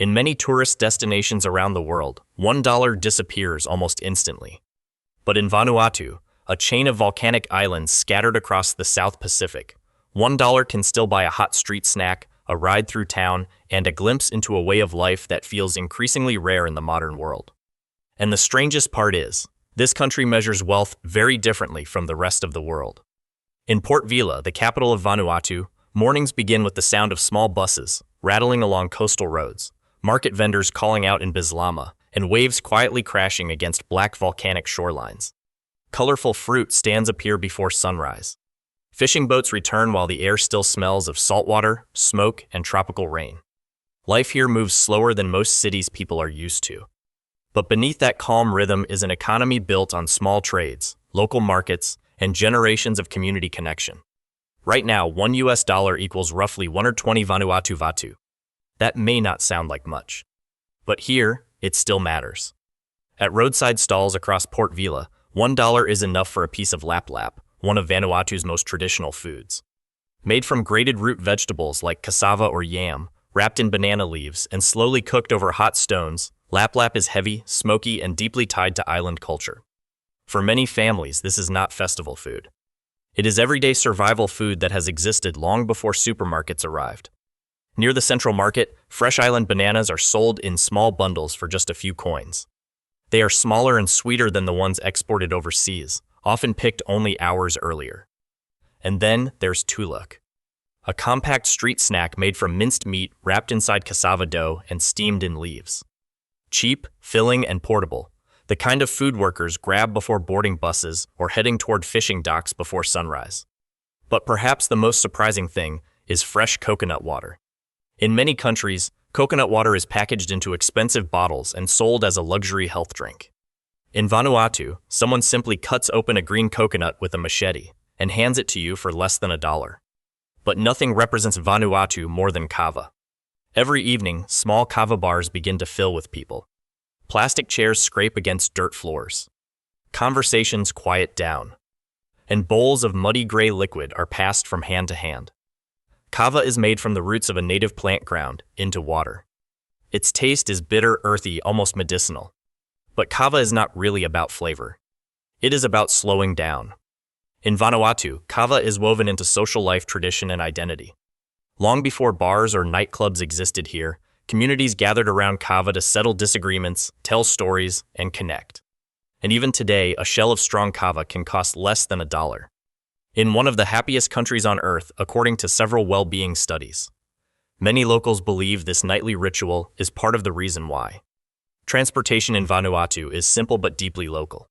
In many tourist destinations around the world, $1 disappears almost instantly. But in Vanuatu, a chain of volcanic islands scattered across the South Pacific, $1 can still buy a hot street snack, a ride through town, and a glimpse into a way of life that feels increasingly rare in the modern world. And the strangest part is, this country measures wealth very differently from the rest of the world. In Port Vila, the capital of Vanuatu, mornings begin with the sound of small buses rattling along coastal roads, market vendors calling out in Bislama, and waves quietly crashing against black volcanic shorelines. Colorful fruit stands appear before sunrise. Fishing boats return while the air still smells of saltwater, smoke, and tropical rain. Life here moves slower than most cities people are used to. But beneath that calm rhythm is an economy built on small trades, local markets, and generations of community connection. Right now, $1 equals roughly 120 Vanuatu Vatu. That may not sound like much. But here, it still matters. At roadside stalls across Port Vila, $1 is enough for a piece of lap-lap, one of Vanuatu's most traditional foods. Made from grated root vegetables like cassava or yam, wrapped in banana leaves, and slowly cooked over hot stones, lap-lap is heavy, smoky, and deeply tied to island culture. For many families, this is not festival food. It is everyday survival food that has existed long before supermarkets arrived. Near the central market, fresh island bananas are sold in small bundles for just a few coins. They are smaller and sweeter than the ones exported overseas, often picked only hours earlier. And then there's tulak, a compact street snack made from minced meat wrapped inside cassava dough and steamed in leaves. Cheap, filling, and portable, the kind of food workers grab before boarding buses or heading toward fishing docks before sunrise. But perhaps the most surprising thing is fresh coconut water. In many countries, coconut water is packaged into expensive bottles and sold as a luxury health drink. In Vanuatu, someone simply cuts open a green coconut with a machete and hands it to you for less than $1. But nothing represents Vanuatu more than kava. Every evening, small kava bars begin to fill with people. Plastic chairs scrape against dirt floors. Conversations quiet down. And bowls of muddy gray liquid are passed from hand to hand. Kava is made from the roots of a native plant ground into water. Its taste is bitter, earthy, almost medicinal. But kava is not really about flavor. It is about slowing down. In Vanuatu, kava is woven into social life, tradition, and identity. Long before bars or nightclubs existed here, communities gathered around kava to settle disagreements, tell stories, and connect. And even today, a shell of strong kava can cost less than $1. In one of the happiest countries on earth, according to several well-being studies. Many locals believe this nightly ritual is part of the reason why. Transportation in Vanuatu is simple but deeply local.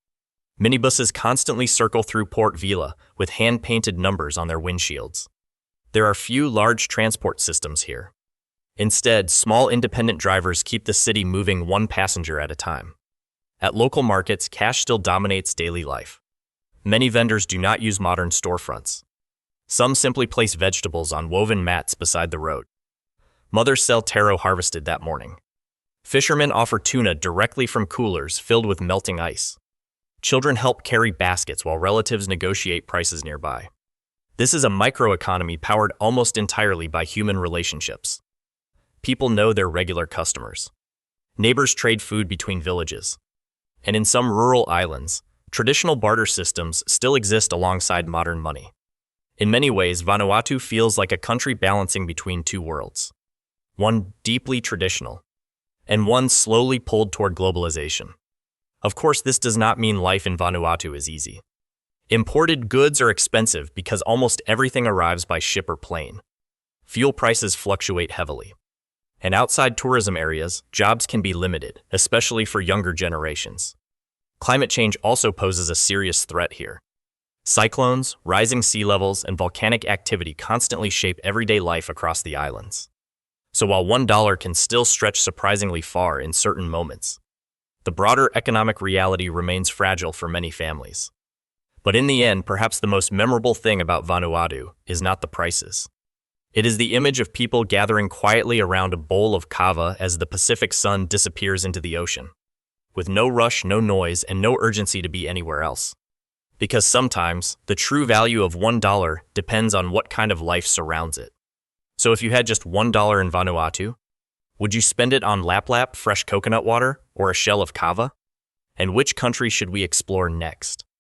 Minibuses constantly circle through Port Vila with hand-painted numbers on their windshields. There are few large transport systems here. Instead, small independent drivers keep the city moving one passenger at a time. At local markets, cash still dominates daily life. Many vendors do not use modern storefronts. Some simply place vegetables on woven mats beside the road. Mothers sell taro harvested that morning. Fishermen offer tuna directly from coolers filled with melting ice. Children help carry baskets while relatives negotiate prices nearby. This is a microeconomy powered almost entirely by human relationships. People know their regular customers. Neighbors trade food between villages. And in some rural islands, traditional barter systems still exist alongside modern money. In many ways, Vanuatu feels like a country balancing between two worlds. One deeply traditional, and one slowly pulled toward globalization. Of course, this does not mean life in Vanuatu is easy. Imported goods are expensive because almost everything arrives by ship or plane. Fuel prices fluctuate heavily. And outside tourism areas, jobs can be limited, especially for younger generations. Climate change also poses a serious threat here. Cyclones, rising sea levels, and volcanic activity constantly shape everyday life across the islands. So while $1 can still stretch surprisingly far in certain moments, the broader economic reality remains fragile for many families. But in the end, perhaps the most memorable thing about Vanuatu is not the prices. It is the image of people gathering quietly around a bowl of kava as the Pacific sun disappears into the ocean, with no rush, no noise, and no urgency to be anywhere else. Because sometimes, the true value of $1 depends on what kind of life surrounds it. So if you had just $1 in Vanuatu, Would you spend it on lap, fresh coconut water, or a shell of kava? And which country should we explore next?